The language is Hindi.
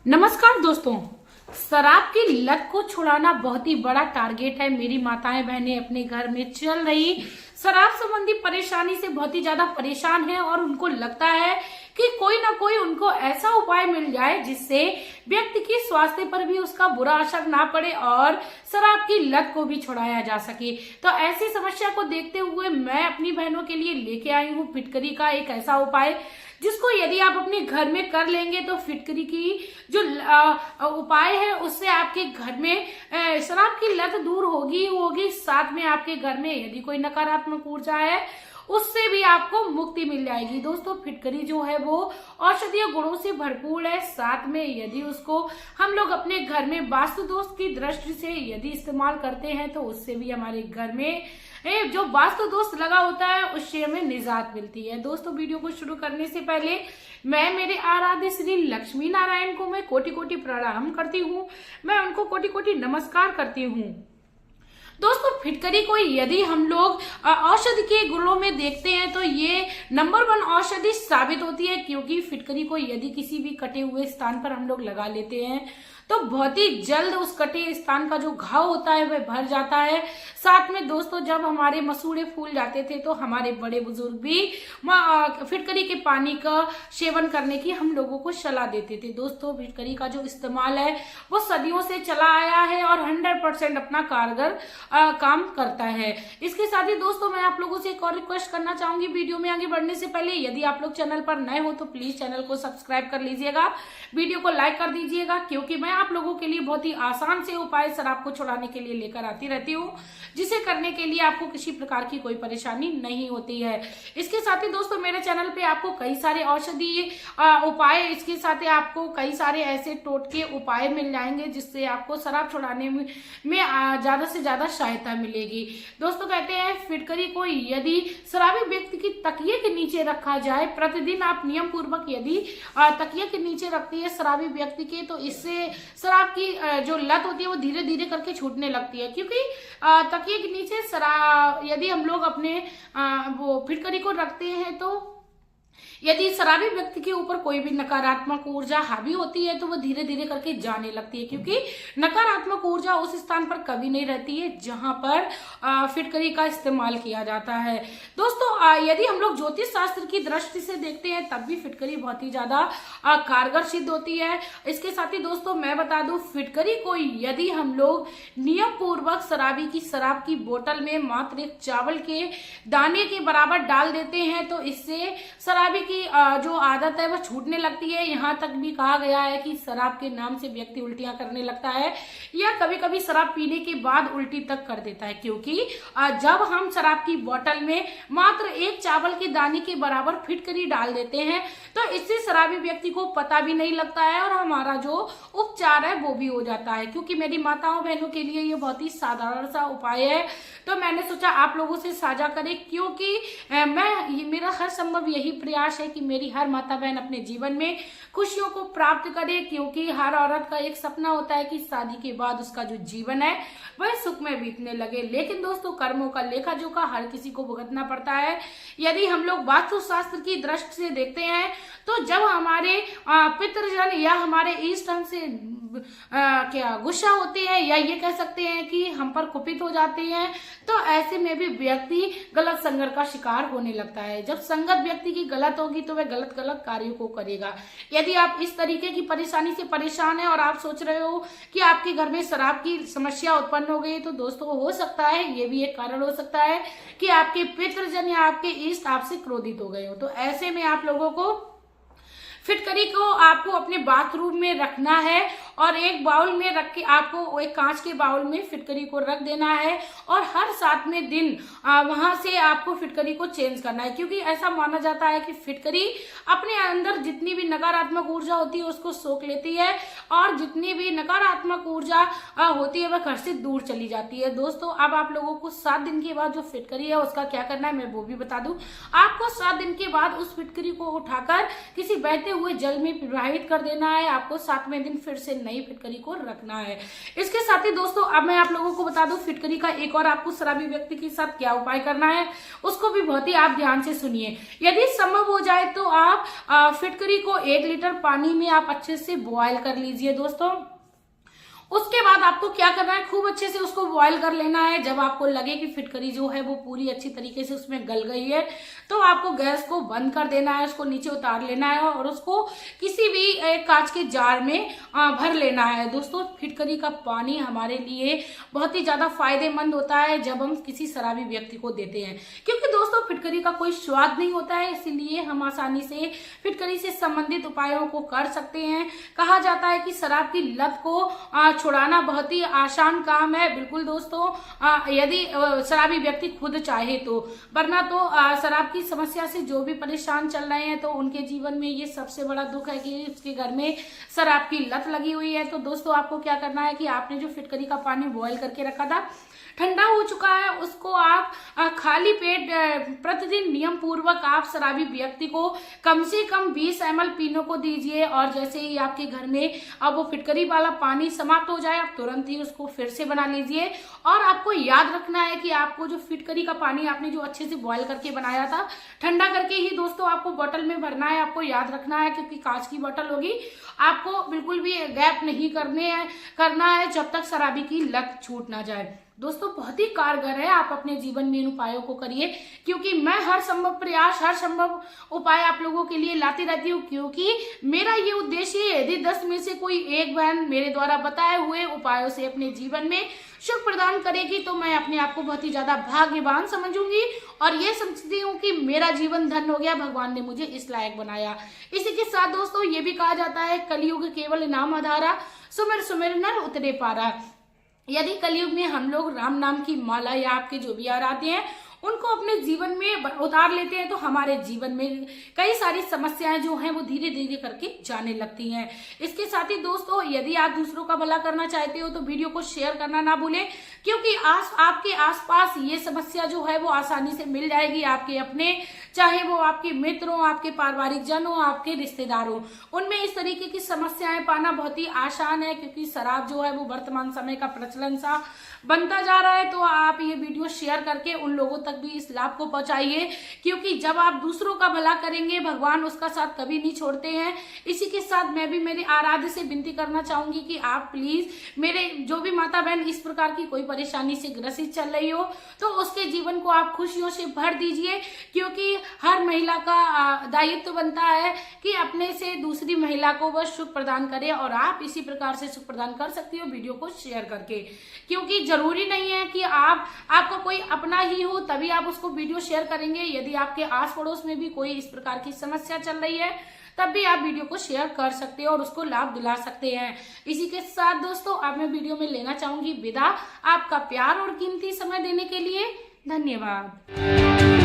नमस्कार दोस्तों। शराब की लत को छुड़ाना बहुत ही बड़ा टारगेट है। मेरी माताएं बहनें अपने घर में चल रही शराब संबंधी परेशानी से बहुत ही ज्यादा परेशान है और उनको लगता है कि कोई ना कोई उनको ऐसा उपाय मिल जाए जिससे व्यक्ति की स्वास्थ्य पर भी उसका बुरा असर ना पड़े और शराब की लत को भी छुड़ाया जा सके। तो ऐसी समस्या को देखते हुए मैं अपनी बहनों के लिए लेके आई हूँ फिटकरी का एक ऐसा उपाय जिसको यदि आप अपने घर में कर लेंगे तो फिटकरी की जो उपाय है उससे आपके घर में शराब की लत दूर होगी। साथ में आपके घर में यदि कोई नकारात्मक ऊर्जा है उससे भी आपको मुक्ति मिल जाएगी। दोस्तों, फिटकरी जो है वो औषधीय गुणों से भरपूर है। साथ में यदि उसको हम लोग अपने घर में वास्तु दोष की दृष्टि से यदि इस्तेमाल करते हैं तो उससे भी हमारे घर में जो वास्तु दोष लगा होता है उससे हमें निजात मिलती है। दोस्तों, वीडियो को शुरू करने से पहले मैं मेरे आराध्य श्री लक्ष्मी नारायण को मैं कोटि कोटि प्रणाम करती हूँ। मैं उनको कोटि कोटि नमस्कार करती हूँ। दोस्तों, फिटकरी को यदि हम लोग औषधि के गुणों में देखते हैं तो ये नंबर 1 औषधि साबित होती है, क्योंकि फिटकरी को यदि किसी भी कटे हुए स्थान पर हम लोग लगा लेते हैं तो बहुत ही जल्द उस कटे स्थान का जो घाव होता है वह भर जाता है। साथ में दोस्तों, जब हमारे मसूड़े फूल जाते थे तो हमारे बड़े बुजुर्ग भी फिटकरी के पानी का सेवन करने की हम लोगों को सलाह देते थे। दोस्तों, फिटकरी का जो इस्तेमाल है वो सदियों से चला आया है और 100% अपना कारगर काम करता है। इसके साथ ही दोस्तों, मैं आप लोगों से एक और रिक्वेस्ट करना चाहूंगी। वीडियो में आगे बढ़ने से पहले यदि आप लोग चैनल पर नए हो तो प्लीज चैनल को सब्सक्राइब कर लीजिएगा, वीडियो को लाइक कर दीजिएगा, क्योंकि मैं आप लोगों के लिए बहुत ही आसान से उपाय शराब को छुड़ाने के लिए लेकर आती रहती हूँ, जिसे करने के लिए आपको किसी प्रकार की कोई परेशानी नहीं होती है। इसके साथ ही दोस्तों, मेरे चैनल पे आपको कई सारे औषधीय उपाय, इसके साथ ही आपको कई सारे ऐसे टोटके उपाय मिल जाएंगे जिससे आपको शराब छुड़ाने में ज्यादा से ज्यादा सहायता मिलेगी। दोस्तों, कहते हैं फिटकरी को यदि शराबी व्यक्ति की तकिए के नीचे रखा जाए, प्रतिदिन आप नियम पूर्वक यदि तकिए के नीचे रखती है शराबी व्यक्ति के, तो इससे शराब की जो लत होती है वो धीरे धीरे करके छूटने लगती है। क्योंकि तकिए के नीचे शराब यदि हम लोग अपने वो फिटकरी को रखते हैं तो यदि शराबी व्यक्ति के ऊपर कोई भी नकारात्मक ऊर्जा हावी होती है तो वो धीरे धीरे करके जाने लगती है, क्योंकि नकारात्मक ऊर्जा उस स्थान पर कभी नहीं रहती है जहां पर फिटकरी का इस्तेमाल किया जाता है। दोस्तों, यदि हम लोग ज्योतिष शास्त्र की दृष्टि से देखते हैं तब भी फिटकरी बहुत ही ज्यादा कारगर सिद्ध होती है। इसके साथ ही दोस्तों, मैं बता दूं, फिटकरी को यदि हम लोग नियम पूर्वक शराब की बोतल में मात्र एक चावल के दाने के बराबर डाल देते हैं तो इससे शराबी की जो आदत है वो छूटने लगती है। यहाँ तक भी कहा गया है कि शराब के नाम से व्यक्ति उल्टियां करने लगता है या कभी कभी शराब पीने के बाद उल्टी तक कर देता है, क्योंकि जब हम शराब की बोतल में मात्र एक चावल के दाने के बराबर फिटकरी डाल देते हैं तो इससे शराबी व्यक्ति को पता भी नहीं लगता है और हमारा जो उपचार है वो भी हो जाता है। क्योंकि मेरी माताओं बहनों के लिए ये बहुत ही साधारण सा उपाय है, तो मैंने सोचा आप लोगों से साझा करें, क्योंकि मेरा हर संभव यही प्रयास है कि मेरी हर माता बहन अपने जीवन में खुशियों को प्राप्त करे। क्योंकि हर औरत का एक सपना होता है कि शादी के बाद उसका जो जीवन है वह सुख में बीतने लगे, लेकिन दोस्तों, कर्मों का लेखा जोखा हर किसी को भुगतना पड़ता है। यदि हम लोग वास्तु शास्त्र की दृष्टि से देखते हैं तो जब हमारे पितृजन या हमारे इष्ट हमसे क्या गुस्सा होते हैं या ये कह सकते हैं कि हम पर कुपित हो जाते हैं, तो ऐसे में भी व्यक्ति गलत संगत का शिकार होने लगता है। जब संगत व्यक्ति की गलत होगी तो वह गलत गलत कार्यों को करेगा। यदि आप इस तरीके की परेशानी से परेशान है और आप सोच रहे हो कि आपके घर में शराब की समस्या उत्पन्न हो गई, तो दोस्तों, हो सकता है ये भी एक कारण हो सकता है कि आपके पितृजन या आपके इष्ट आपसे क्रोधित हो गए हो। तो ऐसे में आप लोगों को फिटकरी को आपको अपने बाथरूम में रखना है और एक बाउल में रख के आपको एक कांच के बाउल में फिटकरी को रख देना है और हर 7वें दिन वहां से आपको फिटकरी को चेंज करना है। क्योंकि ऐसा माना जाता है कि फिटकरी अपने अंदर जितनी भी नकारात्मक ऊर्जा होती है उसको सोख लेती है और जितनी भी नकारात्मक ऊर्जा होती है वह घर से दूर चली जाती है। दोस्तों, अब आप लोगों को 7 दिन के बाद जो फिटकरी है उसका क्या करना है मैं वो भी बता दूं। आपको 7 दिन के बाद उस फिटकरी को उठाकर किसी बहते हुए जल में प्रवाहित कर देना है। आपको 7वें दिन फिर से नई फिटकरी को रखना है। इसके साथ ही दोस्तों अब मैं आप लोगों को बता दूं फिटकरी का एक और आपको शराबी व्यक्ति के साथ क्या उपाय करना है, उसको भी बहुत ही आप ध्यान से सुनिए। यदि संभव हो जाए तो आप फिटकरी को 1 लीटर पानी में आप अच्छे से बॉयल कर लीजिए दोस्तों। उसके बाद आपको क्या करना है, खूब अच्छे से उसको बॉयल कर लेना है। जब आपको लगे कि फिटकरी जो है वो पूरी अच्छी तरीके से उसमें गल गई है तो आपको गैस को बंद कर देना है, उसको नीचे उतार लेना है और उसको किसी भी एक कांच के जार में भर लेना है। दोस्तों फिटकरी का पानी हमारे लिए बहुत ही ज्यादा फायदेमंद होता है जब हम किसी शराबी व्यक्ति को देते हैं, क्योंकि दोस्तों फिटकरी का कोई स्वाद नहीं होता है, इसीलिए हम आसानी से फिटकरी से संबंधित उपायों को कर सकते हैं। कहा जाता है कि शराब की लत को छुड़ाना बहुत ही आसान काम है। बिल्कुल दोस्तों, यदि शराबी व्यक्ति खुद चाहे तो, वरना तो शराब की समस्या से जो भी परेशान चल रहे हैं तो उनके जीवन में ये सबसे बड़ा दुख है कि उसके घर में शराब की लत लगी हुई है। तो दोस्तों आपको क्या करना है कि आपने जो फिटकरी का पानी बॉयल करके रखा था, ठंडा हो चुका है, उसको आप खाली पेट प्रतिदिन नियम पूर्वक आप शराबी व्यक्ति को कम से कम 20 ml पीने को दीजिए। और जैसे ही आपके घर में अब वो फिटकरी वाला पानी समाप्त हो जाए आप तुरंत ही उसको फिर से बना लीजिए। और आपको याद रखना है कि आपको जो फिटकरी का पानी आपने जो अच्छे से बॉयल करके बनाया था, ठंडा करके ही दोस्तों आपको बोतल में भरना है। आपको याद रखना है क्योंकि कांच की बोतल होगी, आपको बिल्कुल भी गैप नहीं करना है जब तक शराबी की लत छूट ना जाए। दोस्तों बहुत ही कारगर है, आप अपने जीवन में इन उपायों को करिए, क्योंकि मैं हर संभव प्रयास, हर संभव उपाय आप लोगों के लिए लाती रहती हूँ, क्योंकि मेरा ये उद्देश्य है यदि 10 में से कोई एक बहन मेरे द्वारा बताए हुए उपायों से अपने जीवन में सुख प्रदान करेगी तो मैं अपने आप को बहुत ही ज्यादा भाग्यवान समझूंगी और ये समझती हूँ कि मेरा जीवन धन्य हो गया, भगवान ने मुझे इस लायक बनाया। इसी के साथ दोस्तों ये भी कहा जाता है कलयुग केवल नाम आधारा, सुमिर सुमिर नर उतरे पारा। यदि कलयुग में हम लोग राम नाम की माला या आपके जो भी आराध्य हैं उनको अपने जीवन में उतार लेते हैं तो हमारे जीवन में कई सारी समस्याएं जो हैं वो धीरे धीरे करके जाने लगती हैं। इसके साथ ही दोस्तों यदि आप दूसरों का भला करना चाहते हो तो वीडियो को शेयर करना ना भूलें, क्योंकि आपके आसपास ये समस्या जो है वो आसानी से मिल जाएगी। आपके अपने, चाहे वो आपके मित्र हो, आपके पारिवारिक जन हो, आपके रिश्तेदार हो, उनमें इस तरीके की समस्याएं पाना बहुत ही आसान है, क्योंकि शराब जो है वो वर्तमान समय का प्रचलन सा बनता जा रहा है। तो आप ये वीडियो शेयर करके उन लोगों तक भी इस लाभ को पहुंचाइए, क्योंकि जब आप दूसरों का भला करेंगे भगवान उसका साथ कभी नहीं छोड़ते हैं। इसी के साथ मैं भी मेरी आराध्य से विनती करना चाहूंगी कि आप प्लीज मेरे जो भी माता बहन इस प्रकार की कोई परेशानी से ग्रसित चल रही हो तो उसके जीवन को आप खुशियों से भर दीजिए, क्योंकि हर महिला का दायित्व बनता है कि अपने से दूसरी महिला को वह सुख प्रदान करे, और आप इसी प्रकार से सुख प्रदान कर सकती हो वीडियो को शेयर करके। क्योंकि जरूरी नहीं है कि आपका कोई अपना ही हो तभी आप उसको वीडियो शेयर करेंगे। यदि आपके आस पड़ोस में भी कोई इस प्रकार की समस्या चल रही है तब भी आप वीडियो को शेयर कर सकते हैं और उसको लाभ दिला सकते हैं। इसी के साथ दोस्तों अब मैं वीडियो में लेना चाहूंगी विदा। आपका प्यार और कीमती समय देने के लिए धन्यवाद।